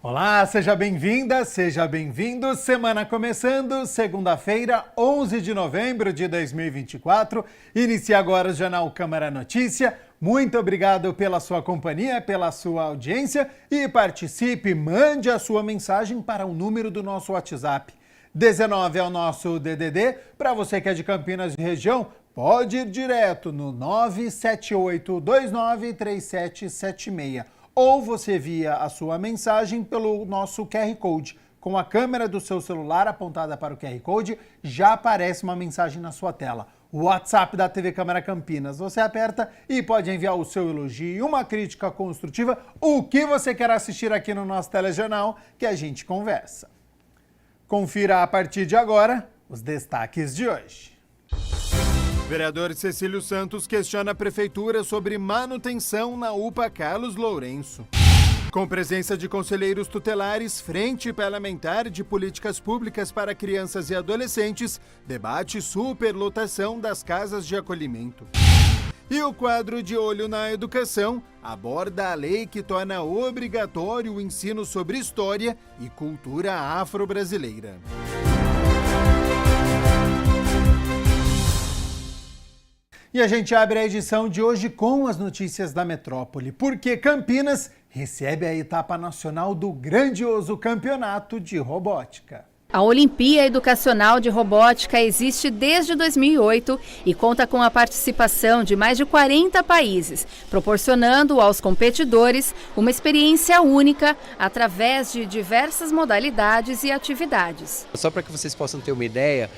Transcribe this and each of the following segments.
Olá, seja bem-vinda, seja bem-vindo. Semana começando, segunda-feira, 11 de novembro de 2024. Inicia agora o Jornal Câmara Notícia. Muito obrigado pela sua companhia, pela sua audiência e participe, mande a sua mensagem para o número do nosso WhatsApp. 19 é o nosso DDD. Para você que é de Campinas e região, pode ir direto no 978293776. Ou você envia a sua mensagem pelo nosso QR Code. Com a câmera do seu celular apontada para o QR Code, já aparece uma mensagem na sua tela. O WhatsApp da TV Câmara Campinas. Você aperta e pode enviar o seu elogio, uma crítica construtiva, o que você quer assistir aqui no nosso telejornal, que a gente conversa. Confira a partir de agora os destaques de hoje. Vereador Cecílio Santos questiona a prefeitura sobre manutenção na UPA Carlos Lourenço. Com presença de conselheiros tutelares, Frente Parlamentar de Políticas Públicas para Crianças e Adolescentes debate superlotação das casas de acolhimento. E o quadro De Olho na Educação aborda a lei que torna obrigatório o ensino sobre história e cultura afro-brasileira. E a gente abre a edição de hoje com as notícias da metrópole, porque Campinas recebe a etapa nacional do grandioso campeonato de robótica. A Olimpíada Educacional de Robótica existe desde 2008 e conta com a participação de mais de 40 países, proporcionando aos competidores uma experiência única através de diversas modalidades e atividades. Só para que vocês possam ter uma ideia,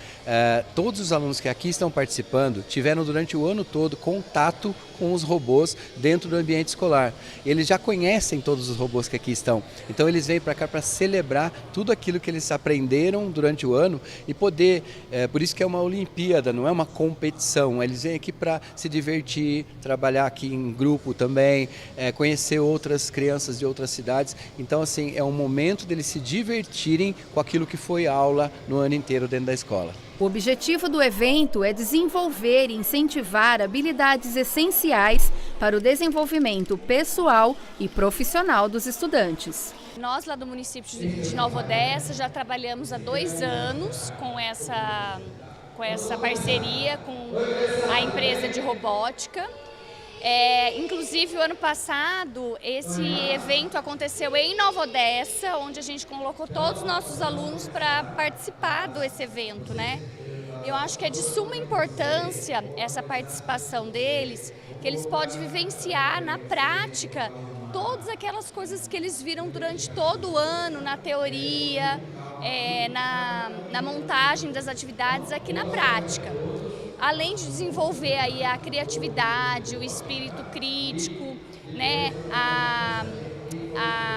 todos os alunos que aqui estão participando tiveram durante o ano todo contato com os robôs dentro do ambiente escolar. Eles já conhecem todos os robôs que aqui estão, então eles vêm para cá para celebrar tudo aquilo que eles aprenderam durante o ano e poder, por isso que é uma Olimpíada, não é uma competição, eles vêm aqui para se divertir, trabalhar aqui em grupo também, conhecer outras crianças de outras cidades, então assim, é um momento deles se divertirem com aquilo que foi aula no ano inteiro dentro da escola. O objetivo do evento é desenvolver e incentivar habilidades essenciais para o desenvolvimento pessoal e profissional dos estudantes. Nós lá do município de Nova Odessa já trabalhamos há 2 anos com essa parceria com a empresa de robótica. Inclusive, o ano passado, esse evento aconteceu em Nova Odessa, onde a gente colocou todos os nossos alunos para participar desse evento, né? Eu acho que é de suma importância essa participação deles, que eles podem vivenciar na prática todas aquelas coisas que eles viram durante todo o ano, na teoria, na montagem das atividades aqui na prática. Além de desenvolver aí a criatividade, o espírito crítico, né,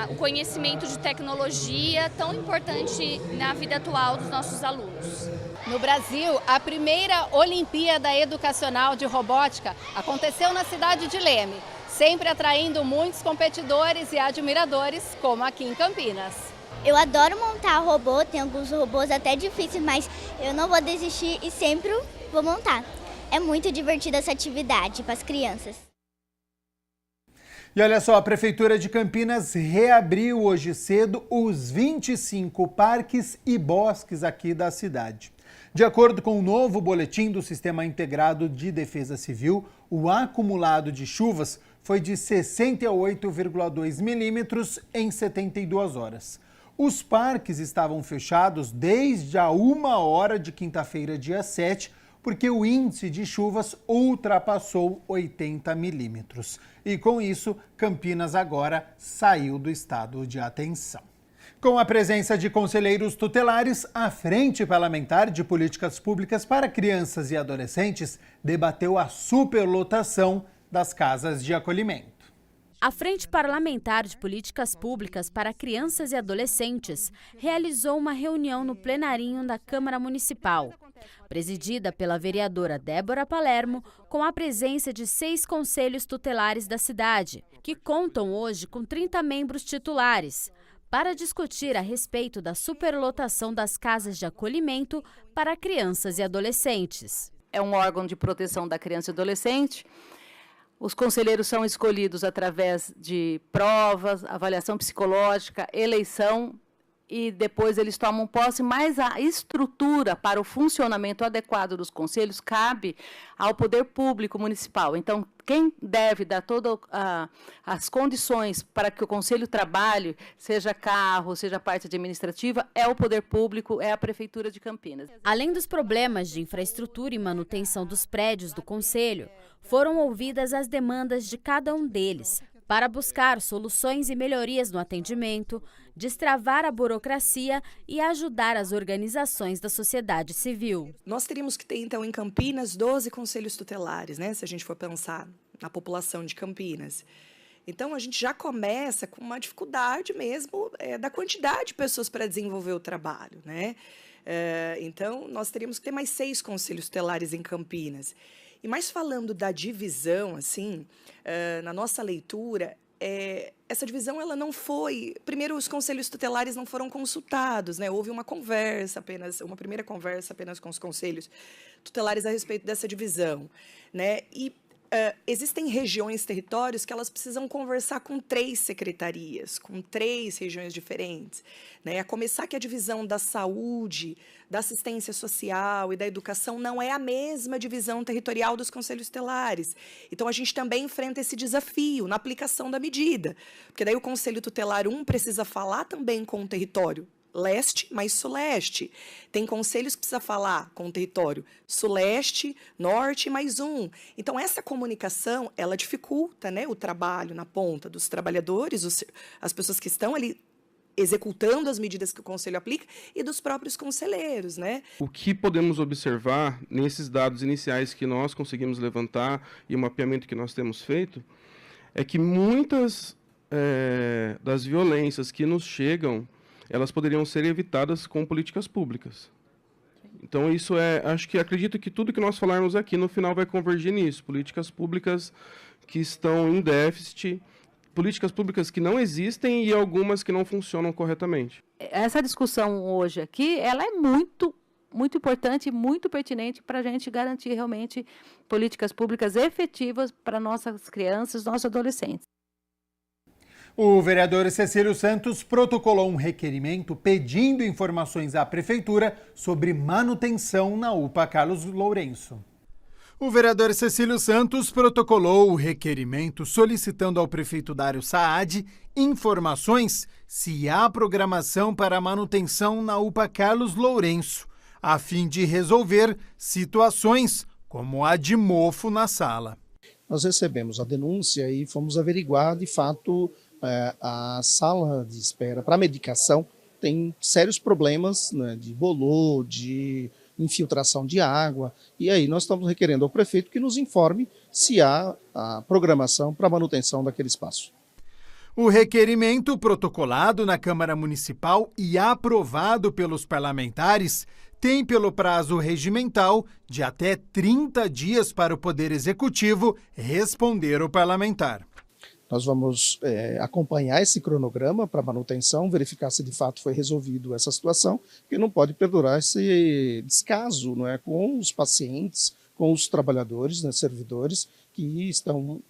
o conhecimento de tecnologia tão importante na vida atual dos nossos alunos. No Brasil, a primeira Olimpíada Educacional de Robótica aconteceu na cidade de Leme, sempre atraindo muitos competidores e admiradores, como aqui em Campinas. Eu adoro montar robô, tem alguns robôs até difíceis, mas eu não vou desistir e sempre vou montar. É muito divertida essa atividade para as crianças. E olha só, a Prefeitura de Campinas reabriu hoje cedo os 25 parques e bosques aqui da cidade. De acordo com o novo boletim do Sistema Integrado de Defesa Civil, o acumulado de chuvas foi de 68,2 milímetros em 72 horas. Os parques estavam fechados desde a 1h de quinta-feira, dia 7, porque o índice de chuvas ultrapassou 80 milímetros. E com isso, Campinas agora saiu do estado de atenção. Com a presença de conselheiros tutelares, a Frente Parlamentar de Políticas Públicas para Crianças e Adolescentes debateu a superlotação das casas de acolhimento. A Frente Parlamentar de Políticas Públicas para Crianças e Adolescentes realizou uma reunião no plenarinho da Câmara Municipal, presidida pela vereadora Débora Palermo, com a presença de 6 conselhos tutelares da cidade, que contam hoje com 30 membros titulares, para discutir a respeito da superlotação das casas de acolhimento para crianças e adolescentes. É um órgão de proteção da criança e adolescente, Os conselheiros são escolhidos através de provas, avaliação psicológica, eleição, e depois eles tomam posse, mas a estrutura para o funcionamento adequado dos conselhos cabe ao poder público municipal. Então, quem deve dar todas as condições para que o conselho trabalhe, seja carro, seja parte administrativa, é o poder público, é a Prefeitura de Campinas. Além dos problemas de infraestrutura e manutenção dos prédios do conselho, foram ouvidas as demandas de cada um deles, para buscar soluções e melhorias no atendimento, destravar a burocracia e ajudar as organizações da sociedade civil. Nós teríamos que ter, então, em Campinas, 12 conselhos tutelares, né, se a gente for pensar na população de Campinas. Então, a gente já começa com uma dificuldade mesmo da quantidade de pessoas para desenvolver o trabalho, né? Então, nós teríamos que ter mais 6 conselhos tutelares em Campinas. E mais falando da divisão, assim, na nossa leitura, essa divisão ela não foi... Primeiro, os conselhos tutelares não foram consultados, né? Houve uma primeira conversa apenas com os conselhos tutelares a respeito dessa divisão, né? E existem regiões, territórios que elas precisam conversar com 3 secretarias, com 3 regiões diferentes, né? A começar que a divisão da saúde, da assistência social e da educação não é a mesma divisão territorial dos conselhos tutelares. Então, a gente também enfrenta esse desafio na aplicação da medida, porque daí o conselho tutelar 1 precisa falar também com o território leste, mas suleste. Tem conselhos que precisa falar com o território suleste, norte, mais 1. Então, essa comunicação, ela dificulta, né, o trabalho na ponta dos trabalhadores, as pessoas que estão ali executando as medidas que o conselho aplica e dos próprios conselheiros, né? O que podemos observar nesses dados iniciais que nós conseguimos levantar e o mapeamento que nós temos feito é que muitas das violências que nos chegam, elas poderiam ser evitadas com políticas públicas. Então, acredito que tudo que nós falarmos aqui, no final, vai convergir nisso. Políticas públicas que estão em déficit, políticas públicas que não existem e algumas que não funcionam corretamente. Essa discussão hoje aqui, ela é muito importante e muito pertinente para a gente garantir realmente políticas públicas efetivas para nossas crianças, nossos adolescentes. O vereador Cecílio Santos protocolou um requerimento pedindo informações à Prefeitura sobre manutenção na UPA Carlos Lourenço. O vereador Cecílio Santos protocolou o requerimento solicitando ao prefeito Dário Saad informações se há programação para a manutenção na UPA Carlos Lourenço, a fim de resolver situações como a de mofo na sala. Nós recebemos a denúncia e fomos averiguar, de fato, a sala de espera para medicação tem sérios problemas, né, de bolor, de infiltração de água, e aí nós estamos requerendo ao prefeito que nos informe se há a programação para a manutenção daquele espaço. O requerimento protocolado na Câmara Municipal e aprovado pelos parlamentares tem pelo prazo regimental de até 30 dias para o Poder Executivo responder ao parlamentar. Nós vamos acompanhar esse cronograma para manutenção, verificar se de fato foi resolvido essa situação, porque não pode perdurar esse descaso, não é, com os pacientes, com os trabalhadores, né, servidores, que estão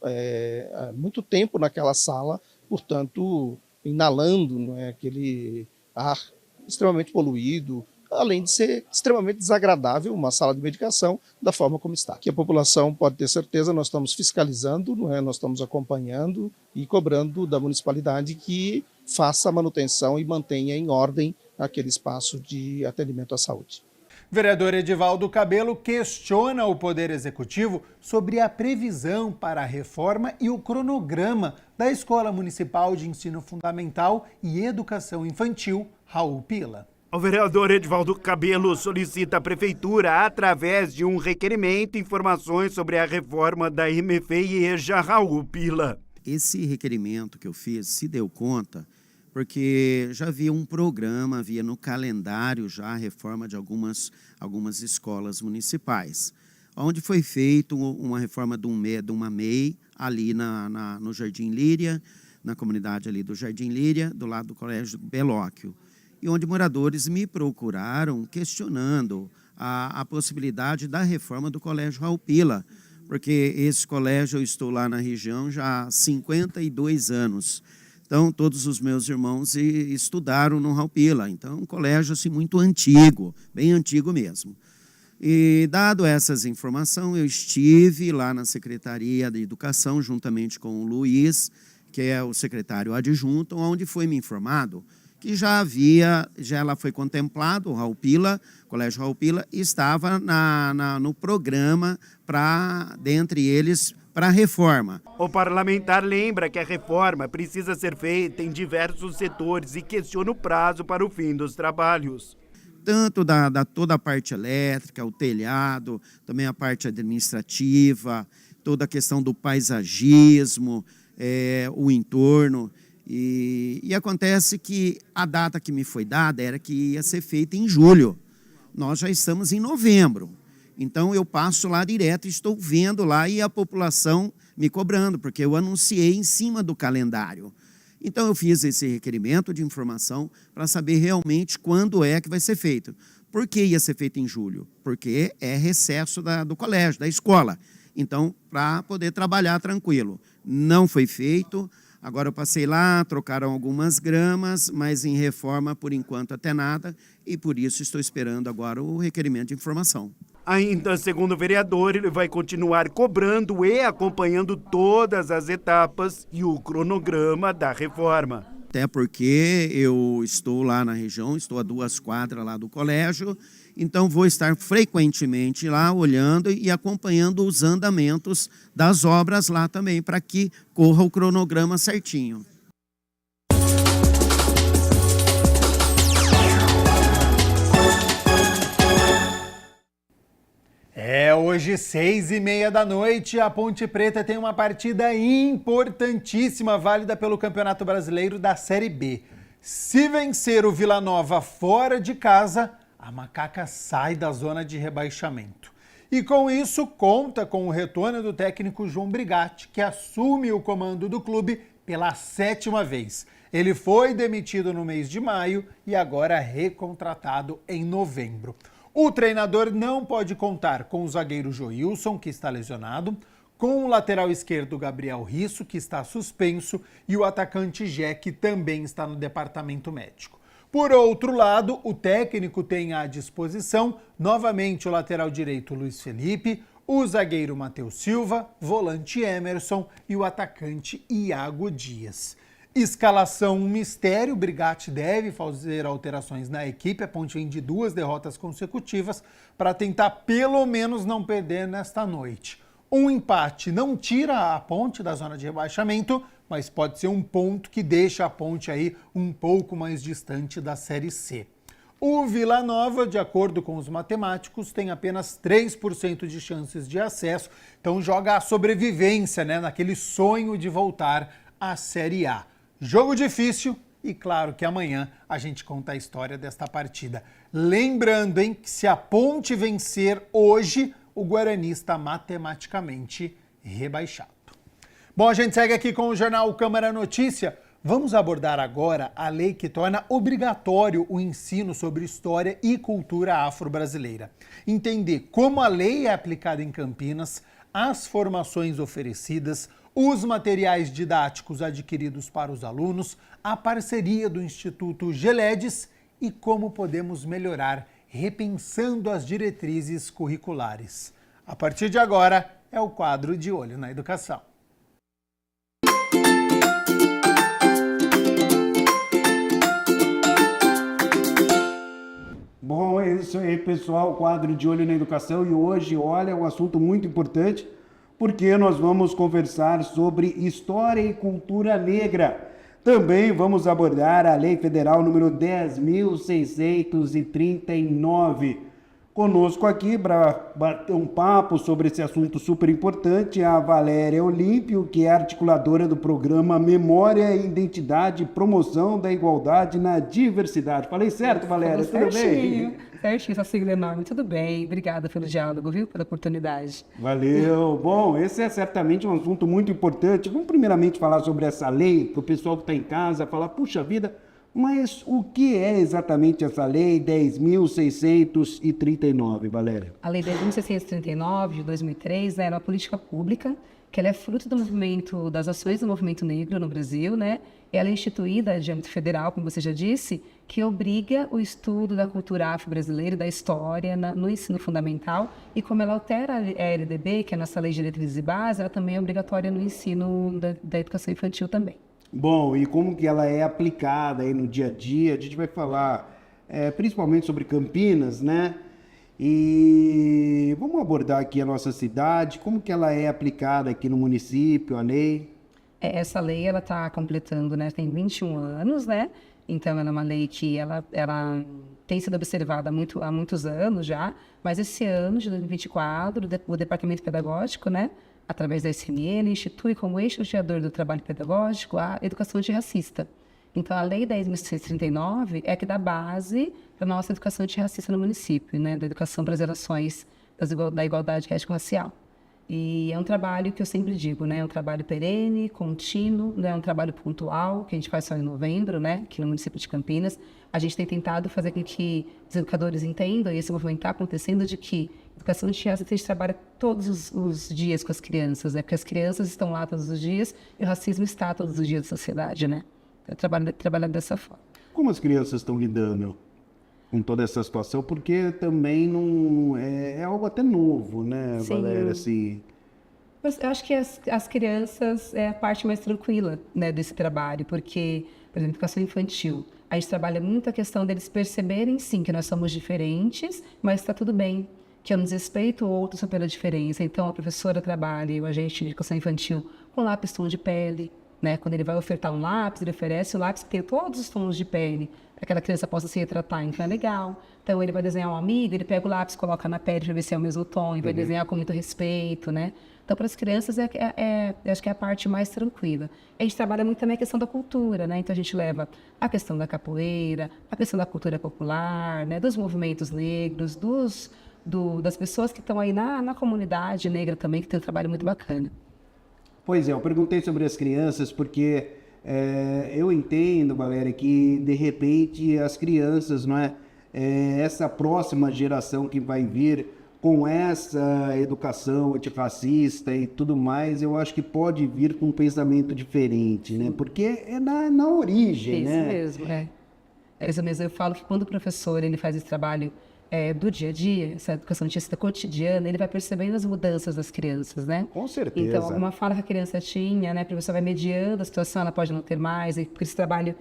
há muito tempo naquela sala, portanto, inalando, não é, aquele ar extremamente poluído, além de ser extremamente desagradável uma sala de medicação da forma como está. Que a população pode ter certeza, nós estamos fiscalizando, não é? Nós estamos acompanhando e cobrando da municipalidade que faça a manutenção e mantenha em ordem aquele espaço de atendimento à saúde. Vereador Edivaldo Cabello questiona o Poder Executivo sobre a previsão para a reforma e o cronograma da Escola Municipal de Ensino Fundamental e Educação Infantil, Raul Pila. O vereador Edivaldo Cabello solicita à Prefeitura, através de um requerimento, informações sobre a reforma da MFE e EJA. Raul Pila. Esse requerimento que eu fiz se deu conta porque já havia um programa, havia no calendário já a reforma de algumas escolas municipais, onde foi feito uma reforma de uma MEI ali no Jardim Líria, na comunidade ali do Jardim Líria, do lado do Colégio Belóquio, e onde moradores me procuraram questionando a possibilidade da reforma do Colégio Raul Pila, porque esse colégio eu estou lá na região já há 52 anos. Então, todos os meus irmãos estudaram no Raupila. Então, é um colégio assim, muito antigo, bem antigo mesmo. E, dado essas informações, eu estive lá na Secretaria de Educação, juntamente com o Luiz, que é o secretário adjunto, onde foi me informado que já ela foi contemplado, o Colégio Raupila, estava no programa, dentre eles, para a reforma. O parlamentar lembra que a reforma precisa ser feita em diversos setores e questiona o prazo para o fim dos trabalhos. Tanto toda a parte elétrica, o telhado, também a parte administrativa, toda a questão do paisagismo, o entorno. E acontece que a data que me foi dada era que ia ser feita em julho. Nós já estamos em novembro. Então, eu passo lá direto, estou vendo lá e a população me cobrando, porque eu anunciei em cima do calendário. Então, eu fiz esse requerimento de informação para saber realmente quando é que vai ser feito. Por que ia ser feito em julho? Porque é recesso do colégio, da escola. Então, para poder trabalhar tranquilo. Não foi feito. Agora eu passei lá, trocaram algumas gramas, mas em reforma, por enquanto, até nada. E por isso estou esperando agora o requerimento de informação. Ainda segundo o vereador, ele vai continuar cobrando e acompanhando todas as etapas e o cronograma da reforma. Até porque eu estou lá na região, estou a 2 quadras lá do colégio, então vou estar frequentemente lá olhando e acompanhando os andamentos das obras lá também, para que corra o cronograma certinho. Hoje, 6h30 da noite, a Ponte Preta tem uma partida importantíssima, válida pelo Campeonato Brasileiro da Série B. Se vencer o Vila Nova fora de casa, a Macaca sai da zona de rebaixamento. E com isso, conta com o retorno do técnico João Brigatti, que assume o comando do clube pela 7ª vez. Ele foi demitido no mês de maio e agora recontratado em novembro. O treinador não pode contar com o zagueiro Joilson, que está lesionado, com o lateral esquerdo Gabriel Risso, que está suspenso, e o atacante Jé, que também está no departamento médico. Por outro lado, o técnico tem à disposição novamente o lateral direito Luiz Felipe, o zagueiro Matheus Silva, volante Emerson e o atacante Iago Dias. Escalação um mistério, o Brigatti deve fazer alterações na equipe, a Ponte vem de 2 derrotas consecutivas para tentar pelo menos não perder nesta noite. Um empate não tira a Ponte da zona de rebaixamento, mas pode ser um ponto que deixa a Ponte aí um pouco mais distante da Série C. O Vila Nova, de acordo com os matemáticos, tem apenas 3% de chances de acesso, então joga a sobrevivência, naquele sonho de voltar à Série A. Jogo difícil e claro que amanhã a gente conta a história desta partida. Lembrando, que se a Ponte vencer hoje, o Guarani está matematicamente rebaixado. Bom, a gente segue aqui com o jornal Câmara Notícia. Vamos abordar agora a lei que torna obrigatório o ensino sobre história e cultura afro-brasileira. Entender como a lei é aplicada em Campinas, as formações oferecidas, os materiais didáticos adquiridos para os alunos, a parceria do Instituto Geledes e como podemos melhorar repensando as diretrizes curriculares. A partir de agora, é o quadro De Olho na Educação. Bom, é isso aí, pessoal, quadro De Olho na Educação, e hoje, olha, é um assunto muito importante, porque nós vamos conversar sobre história e cultura negra. Também vamos abordar a Lei Federal número 10.639. Conosco aqui para bater um papo sobre esse assunto super importante, a Valéria Olímpio, que é articuladora do programa Memória e Identidade e Promoção da Igualdade na Diversidade. Falei certo, Valéria? Tudo bem? Certinho, essa sigla enorme. Tudo bem. Obrigada pelo diálogo, viu? Pela oportunidade. Valeu. Bom, esse é certamente um assunto muito importante. Vamos primeiramente falar sobre essa lei, para o pessoal que está em casa falar, puxa vida, Mas o que é exatamente essa lei 10.639, Valéria? A Lei 10.639, de 2003, era uma política pública que ela é fruto do movimento, das ações do movimento negro no Brasil, né? Ela é instituída de âmbito federal, como você já disse, que obriga o estudo da cultura afro-brasileira, da história, no ensino fundamental. E como ela altera a LDB, que é a nossa Lei de Diretrizes e Bases, ela também é obrigatória no ensino da educação infantil também. Bom, e como que ela é aplicada aí no dia a dia? A gente vai falar principalmente sobre Campinas, né? E vamos abordar aqui a nossa cidade, como que ela é aplicada aqui no município, a lei? Essa lei, ela está completando, né? Tem 21 anos, né? Então, ela é uma lei que ela tem sido observada há muitos anos já, mas esse ano, de 2024, o Departamento Pedagógico, né? Através da SMN, institui como eixo norteador do trabalho pedagógico a educação antirracista. Então, a Lei 10.639 é que dá base para a nossa educação antirracista no município, né? Da educação para as relações da igualdade étnico-racial. E é um trabalho que eu sempre digo, né? É um trabalho perene, contínuo, né? É um trabalho pontual, que a gente faz só em novembro, né? Aqui no município de Campinas. A gente tem tentado fazer com que os educadores entendam, e esse movimento está acontecendo, de que educação antirracista a gente trabalha todos os dias com as crianças, né? Porque as crianças estão lá todos os dias e o racismo está todos os dias na sociedade, né? Eu trabalho dessa forma. Como as crianças estão lidando com toda essa situação? Porque também não é algo até novo, né, Sim. Valéria? Assim... Mas eu acho que as crianças é a parte mais tranquila, né, desse trabalho, porque, por exemplo, educação infantil, a gente trabalha muito a questão deles perceberem, sim, que nós somos diferentes, mas está tudo bem, que eu nos respeito, o outro só pela diferença. Então, a professora trabalha, e o agente de educação infantil, com lápis tom de pele, né? Quando ele vai ofertar um lápis, ele oferece o lápis que tem todos os tons de pele, para que aquela criança possa se retratar, então é legal. Então, ele vai desenhar um amigo, ele pega o lápis, coloca na pele para ver se é o mesmo tom, e vai desenhar com muito respeito, né? Então, para as crianças, acho que é a parte mais tranquila. A gente trabalha muito também a questão da cultura, né? Então, a gente leva a questão da capoeira, a questão da cultura popular, né? Dos movimentos negros, das pessoas que estão aí na comunidade negra também, que tem um trabalho muito bacana. Pois é, eu perguntei sobre as crianças porque eu entendo, Valéria, que de repente as crianças, não é, essa próxima geração que vai vir com essa educação antirracista e tudo mais, eu acho que pode vir com um pensamento diferente, né? Porque é na origem, Isso né? mesmo, é isso mesmo. Eu falo que quando o professor ele faz esse trabalho do dia a dia, essa educação antirracista cotidiana, ele vai percebendo as mudanças das crianças, né? Com certeza. Então, alguma fala que a criança tinha, né? A professora vai mediando a situação, ela pode não ter mais, porque esse trabalho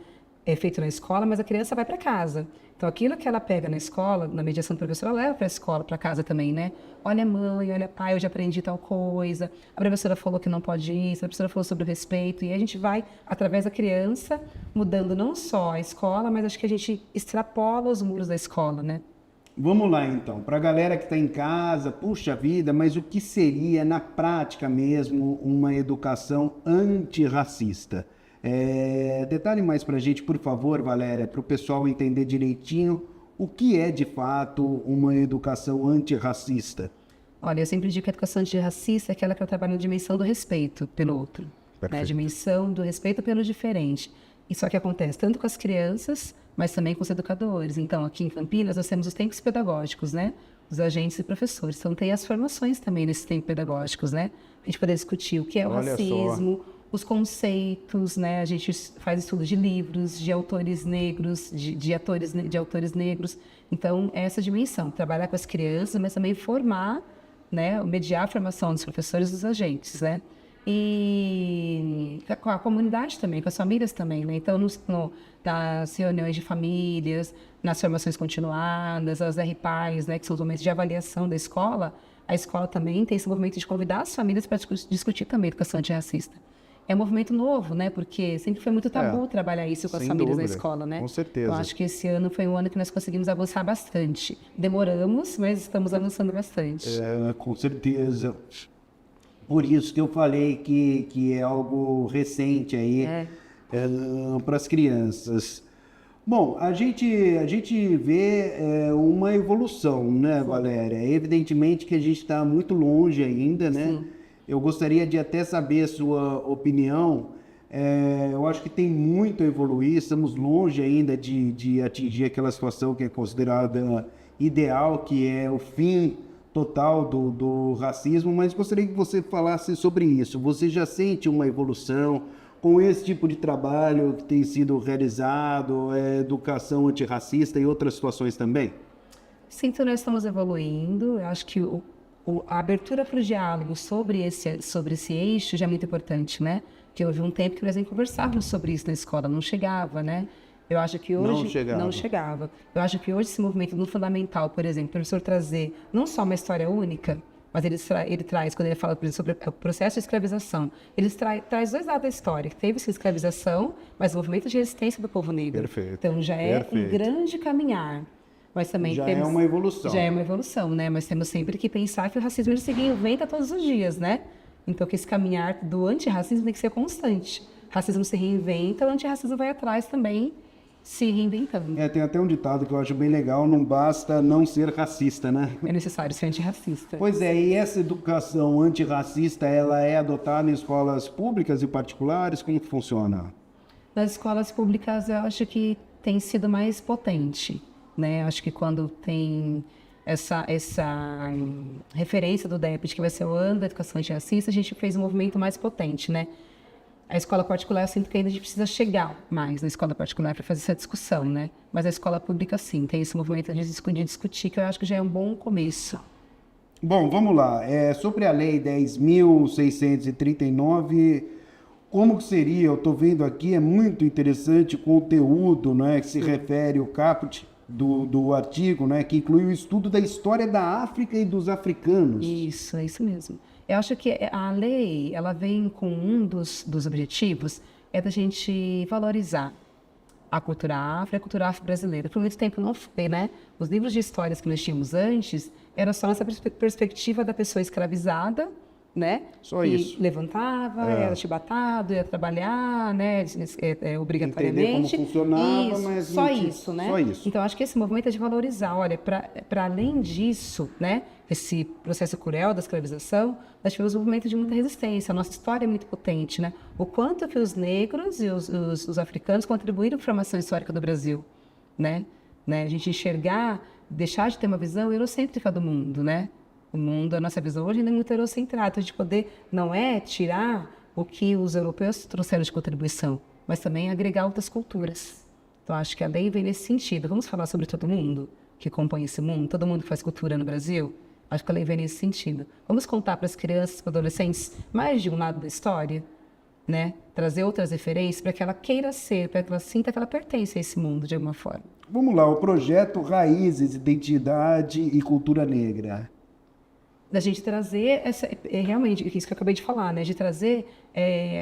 é feito na escola, mas a criança vai para casa. Então, aquilo que ela pega na escola, na mediação do professor, ela leva para a escola, para casa também, né? Olha, mãe, olha, pai, eu já aprendi tal coisa. A professora falou que não pode isso, a professora falou sobre o respeito. E a gente vai, através da criança, mudando não só a escola, mas acho que a gente extrapola os muros da escola, né? Vamos lá, então. Para a galera que está em casa, puxa vida, mas o que seria, na prática mesmo, uma educação antirracista? Detalhe mais para a gente, por favor, Valéria, para o pessoal entender direitinho o que é, de fato, uma educação antirracista. Olha, eu sempre digo que a educação antirracista é aquela que trabalha na dimensão do respeito pelo outro. Né? A dimensão do respeito pelo diferente. Isso é o que acontece tanto com as crianças, mas também com os educadores. Então, aqui em Campinas, nós temos os tempos pedagógicos, né? Os agentes e professores. Então, tem as formações também nesses tempos pedagógicos, né? A gente poder discutir o que é o racismo, os conceitos, né? A gente faz estudo de livros, de autores negros, de autores negros. Então, é essa dimensão. Trabalhar com as crianças, mas também formar, né? Mediar a formação dos professores e dos agentes, né? E com a comunidade também, com as famílias também, né? Então, nas reuniões de famílias, nas formações continuadas, as RPAs, né? Que são os momentos de avaliação da escola, a escola também tem esse movimento de convidar as famílias para discutir também educação antirracista. É um movimento novo, né? Porque sempre foi muito tabu trabalhar isso com as famílias na escola, né? Com certeza. Eu acho que esse ano foi um ano que nós conseguimos avançar bastante. Demoramos, mas estamos avançando bastante. Com certeza. Por isso que eu falei que é algo recente aí para as crianças. Bom, a gente vê uma evolução, né, Valéria? Evidentemente que a gente está muito longe ainda, né? Sim. Eu gostaria de até saber a sua opinião Eu acho que tem muito a evoluir, estamos longe ainda de atingir aquela situação que é considerada ideal, que é o fim total do racismo, mas gostaria que você falasse sobre isso. Você já sente uma evolução com esse tipo de trabalho que tem sido realizado, educação antirracista e outras situações também? Sinto, nós estamos evoluindo. Eu acho que a abertura para o diálogo sobre esse eixo já é muito importante, né? Que houve um tempo que, por exemplo, conversávamos sobre isso na escola, não chegava, né? Eu acho que hoje não chegava. Eu acho que hoje esse movimento no fundamental, por exemplo, o professor trazer não só uma história única, mas ele traz, quando ele fala, por exemplo, sobre o processo de escravização, ele traz dois lados da história, que teve essa escravização, mas o movimento de resistência do povo negro. Perfeito. Então já é um grande caminhar. Mas também já é uma evolução. Já é uma evolução, né? Mas temos sempre que pensar que o racismo ele se reinventa todos os dias, né? Então que esse caminhar do antirracismo tem que ser constante. O racismo se reinventa, o antirracismo vai atrás também, se reinventando. Tem até um ditado que eu acho bem legal, não basta não ser racista, né? É necessário ser antirracista. Pois é, e essa educação antirracista, ela é adotada em escolas públicas e particulares? Como que funciona? Nas escolas públicas, eu acho que tem sido mais potente, né? Eu acho que quando tem essa referência do DEPT, que vai ser o ano da educação antirracista, a gente fez um movimento mais potente, né? A escola particular, eu sinto que ainda a gente precisa chegar mais na escola particular para fazer essa discussão, né? Mas a escola pública, sim, tem esse movimento de discutir, que eu acho que já é um bom começo. Bom, vamos lá. Sobre a Lei 10.639, como que seria? Eu estou vendo aqui, é muito interessante o conteúdo, né, que se refere ao caput do artigo, né, que inclui o estudo da história da África e dos africanos. Isso, é isso mesmo. Eu acho que a lei, ela vem com um dos objetivos, é da gente valorizar a cultura afro e a cultura afro-brasileira. Por muito tempo não foi, né? Os livros de histórias que nós tínhamos antes, era só essa perspectiva da pessoa escravizada, né? Só isso. Levantava, era chibatado, ia trabalhar, né? Obrigatoriamente. Entender como funcionava, isso, mas só isso, né? Só isso. Então, acho que esse movimento é de valorizar. Olha, para além disso, né? Esse processo cruel da escravização, nós tivemos um movimento de muita resistência. A nossa história é muito potente, né? O quanto que os negros e os africanos contribuíram para a formação histórica do Brasil, né? A gente enxergar, deixar de ter uma visão eurocêntrica do mundo, né? O mundo, a nossa visão hoje ainda é muito eurocentrada. Então, a gente poder, não é tirar o que os europeus trouxeram de contribuição, mas também agregar outras culturas. Então, acho que a lei vem nesse sentido. Vamos falar sobre todo mundo que compõe esse mundo, todo mundo que faz cultura no Brasil? Acho que a lei vem nesse sentido. Vamos contar para as crianças, para os adolescentes, mais de um lado da história, né? Trazer outras referências para que ela queira ser, para que ela sinta que ela pertence a esse mundo de alguma forma. Vamos lá, o projeto Raízes, Identidade e Cultura Negra. Da gente trazer, realmente, isso que eu acabei de falar, né? De trazer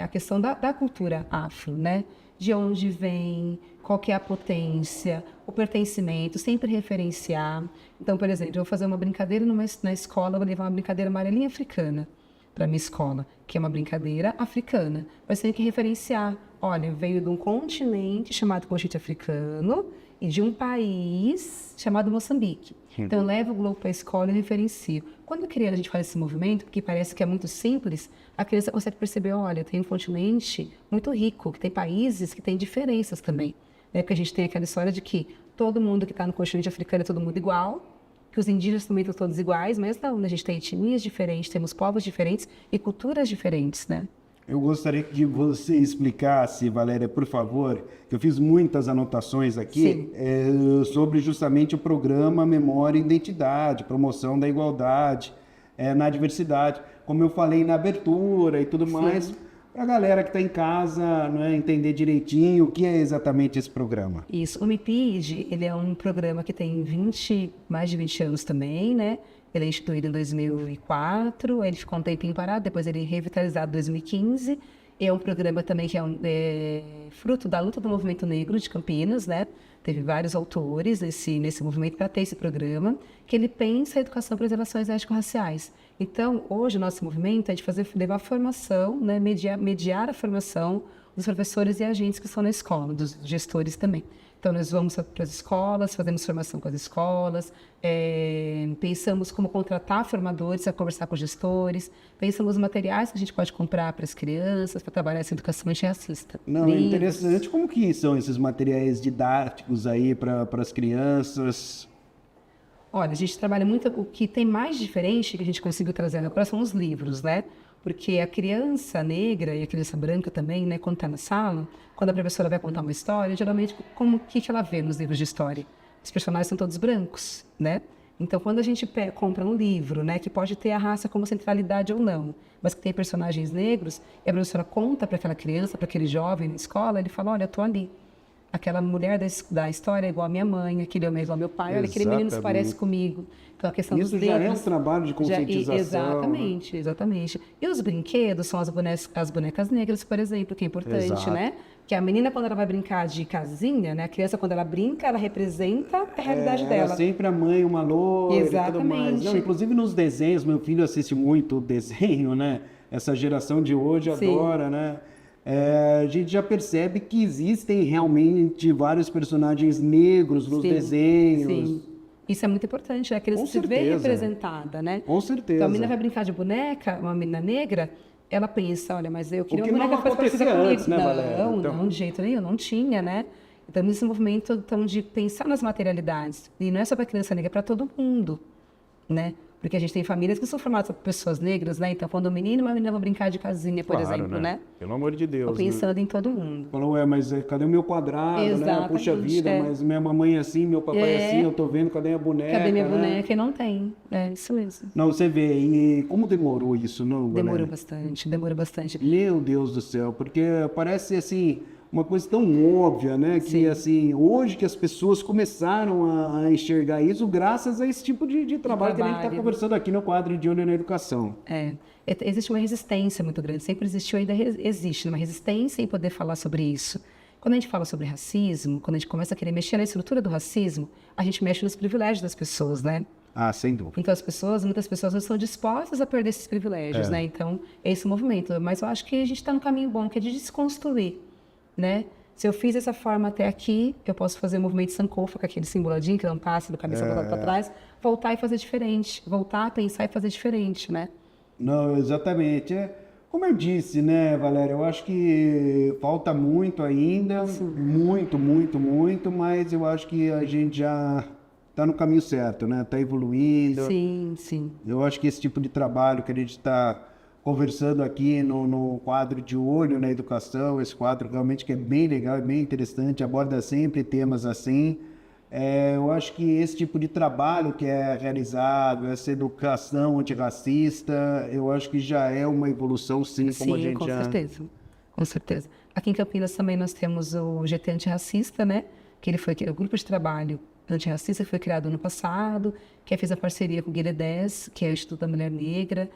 a questão da cultura afro, né? De onde vem, qual que é a potência, o pertencimento, sempre referenciar. Então, por exemplo, eu vou fazer uma brincadeira na escola, vou levar uma brincadeira amarelinha africana para a minha escola, que é uma brincadeira africana. Mas tem que referenciar, olha, veio de um continente chamado continente africano e de um país chamado Moçambique. Então, eu levo o globo para a escola e referencio. Quando a gente faz esse movimento, porque parece que é muito simples, a criança consegue perceber, olha, tem um continente muito rico, que tem países que têm diferenças também. Né? Porque a gente tem aquela história de que todo mundo que está no continente africano é todo mundo igual, que os indígenas também estão todos iguais, mas não, a gente tem etnias diferentes, temos povos diferentes e culturas diferentes, né? Eu gostaria que você explicasse, Valéria, por favor, que eu fiz muitas anotações aqui sobre justamente o programa Memória e Identidade, promoção da igualdade na diversidade, como eu falei na abertura e tudo mais, para a galera que está em casa, né, entender direitinho o que é exatamente esse programa. Isso, o MIPID, ele é um programa que tem mais de 20 anos também, né? Ele é instituído em 2004, ele ficou um tempinho parado, depois ele é revitalizado em 2015. É um programa também que é fruto da luta do movimento negro de Campinas, né? Teve vários autores nesse movimento para ter esse programa, que ele pensa a educação para as relações étnico-raciais. Então, hoje, o nosso movimento é de levar a formação, né? mediar a formação dos professores e agentes que estão na escola, dos gestores também. Então, nós vamos para as escolas, fazemos formação com as escolas, pensamos como contratar formadores, a conversar com gestores, pensamos materiais que a gente pode comprar para as crianças, para trabalhar essa educação antirracista. Não, é interessante. Como que são esses materiais didáticos aí para as crianças? Olha, a gente trabalha muito, o que tem mais diferente que a gente conseguiu trazer agora são os livros, né? Porque a criança negra e a criança branca também, né, quando está na sala, quando a professora vai contar uma história, geralmente, o que ela vê nos livros de história? Os personagens são todos brancos, né? Então, quando a gente compra um livro, né, que pode ter a raça como centralidade ou não, mas que tem personagens negros, e a professora conta para aquela criança, para aquele jovem na escola, ele fala, olha, eu estou ali. Aquela mulher da história é igual a minha mãe, aquele homem é igual ao meu pai, olha, aquele menino se parece comigo. Então, a questão Isso dos já livros, é um trabalho de conscientização. Exatamente, exatamente. E os brinquedos são as bonecas negras, por exemplo, que é importante, Exato. né? Que a menina, quando ela vai brincar de casinha, né? A criança, quando ela brinca, ela representa a realidade dela. Ela sempre a mãe, uma loira e tudo mais. Exatamente. Não, inclusive nos desenhos, meu filho assiste muito desenho, né? Essa geração de hoje adora, né? A gente já percebe que existem realmente vários personagens negros nos desenhos. Sim. Isso é muito importante, né? Que eles se vê representada, né? Com certeza. Então, a menina vai brincar de boneca, uma menina negra, ela pensa, olha, mas eu queria O que uma boneca não que fosse parecida acontecia antes, comigo. né, Valéria? Então... Não, de jeito nenhum, não tinha, né? Então, nesse movimento então, de pensar nas materialidades. E não é só para criança negra, é para todo mundo, né? Porque a gente tem famílias que são formadas por pessoas negras, né? Então, quando um menino e uma menina vão brincar de casinha, por exemplo, né? Pelo amor de Deus. Tô pensando em todo mundo. Falou, mas cadê o meu quadrado, né? Exatamente, Puxa vida, mas minha mamãe é assim, meu papai é assim, eu tô vendo, cadê a boneca? Cadê minha né? boneca? E não tem. É isso mesmo. Não, você vê, e como demorou isso, não, Demorou Valéria? demorou bastante. Meu Deus do céu, porque parece, assim, uma coisa tão óbvia, né? Que, Sim. assim, hoje que as pessoas começaram a enxergar isso graças a esse tipo de trabalho que a gente está conversando aqui no quadro de Olho na Educação. Existe uma resistência muito grande, sempre existiu, ainda existe uma resistência em poder falar sobre isso. Quando a gente fala sobre racismo, quando a gente começa a querer mexer na estrutura do racismo, a gente mexe nos privilégios das pessoas, né? Ah, sem dúvida. Então, muitas pessoas não estão dispostas a perder esses privilégios, né? Então, é esse movimento. Mas eu acho que a gente está no caminho bom, que é de desconstruir, né? Se eu fiz essa forma até aqui, eu posso fazer o movimento Sankofa, com aquele simboladinho que não passa do cabeça voltada para trás, voltar e fazer diferente, voltar a pensar e fazer diferente, né? Não, exatamente. Como eu disse, né, Valéria, eu acho que falta muito ainda, muito, mas eu acho que a gente já está no caminho certo, né? Está evoluindo. Sim, sim. Eu acho que esse tipo de trabalho que a gente está conversando aqui no quadro de Olho na Educação, esse quadro realmente que é bem legal, é bem interessante, aborda sempre temas assim. Eu acho que esse tipo de trabalho que é realizado, essa educação antirracista, eu acho que já é uma evolução, sim, como a gente com certeza, com certeza. Aqui em Campinas também nós temos o GT Antirracista, né? Que ele foi o grupo de trabalho antirracista que foi criado ano passado, que fez a parceria com o Guilherme 10, que é o Instituto da Mulher Negra.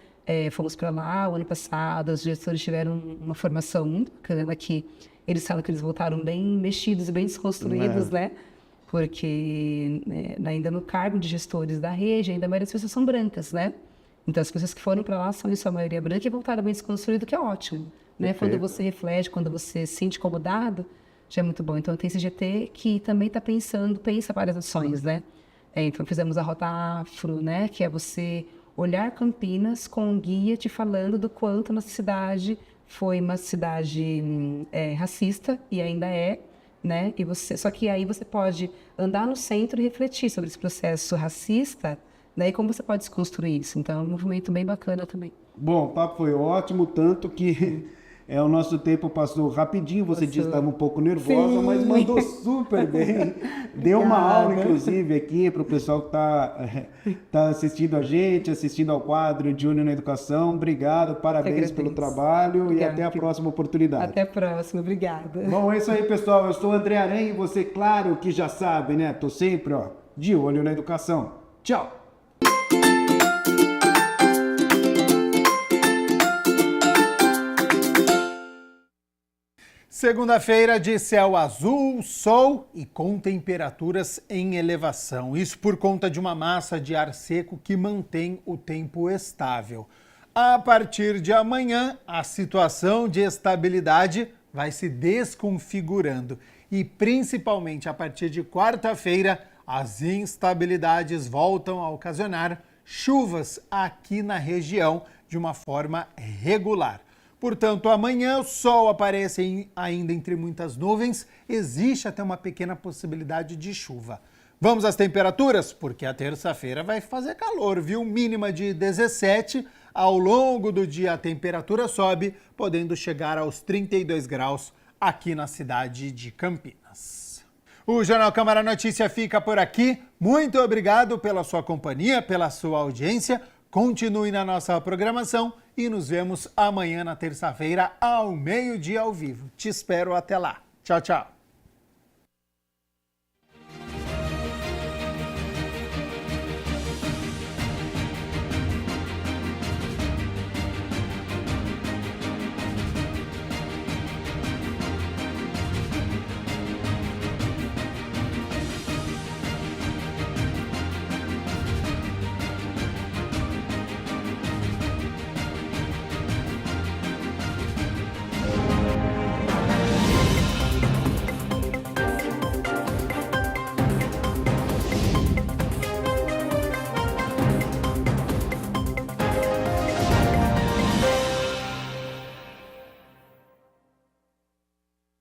Fomos para lá o ano passado, os gestores tiveram uma formação muito bacana que eles falam que eles voltaram bem mexidos e bem desconstruídos, né? Porque ainda no cargo de gestores da rede, ainda a maioria das pessoas são brancas, né? Então as pessoas que foram para lá são em sua maioria branca e voltaram bem desconstruído, que é ótimo, né? Quando você reflete, quando você se sente incomodado, já é muito bom. Então tem esse GT que também pensa várias ações, né? Então fizemos a Rota Afro, né? Que é você olhar Campinas com um guia te falando do quanto nossa cidade foi uma cidade racista, e ainda é, né? Só que aí você pode andar no centro e refletir sobre esse processo racista, né? E como você pode desconstruir isso. Então é um movimento bem bacana também. Bom, o papo foi ótimo, tanto que o nosso tempo passou rapidinho, você disse que estava um pouco nervosa, sim, mas mandou super bem. Deu uma aula, inclusive, aqui para o pessoal que tá assistindo a gente, assistindo ao quadro de Olho na Educação. Obrigado, parabéns pelo trabalho e até a próxima oportunidade. Até a próxima, obrigada. Bom, é isso aí, pessoal. Eu sou o André Aranha e você, claro que já sabe, né? Tô sempre, de olho na educação. Tchau! Segunda-feira de céu azul, sol e com temperaturas em elevação. Isso por conta de uma massa de ar seco que mantém o tempo estável. A partir de amanhã, a situação de estabilidade vai se desconfigurando e principalmente a partir de quarta-feira, as instabilidades voltam a ocasionar chuvas aqui na região de uma forma regular. Portanto, amanhã o sol aparece ainda entre muitas nuvens, existe até uma pequena possibilidade de chuva. Vamos às temperaturas? Porque a terça-feira vai fazer calor, viu? Mínima de 17, ao longo do dia a temperatura sobe, podendo chegar aos 32 graus aqui na cidade de Campinas. O Jornal Câmara Notícia fica por aqui. Muito obrigado pela sua companhia, pela sua audiência. Continue na nossa programação e nos vemos amanhã na terça-feira ao meio-dia ao vivo. Te espero até lá. Tchau, tchau.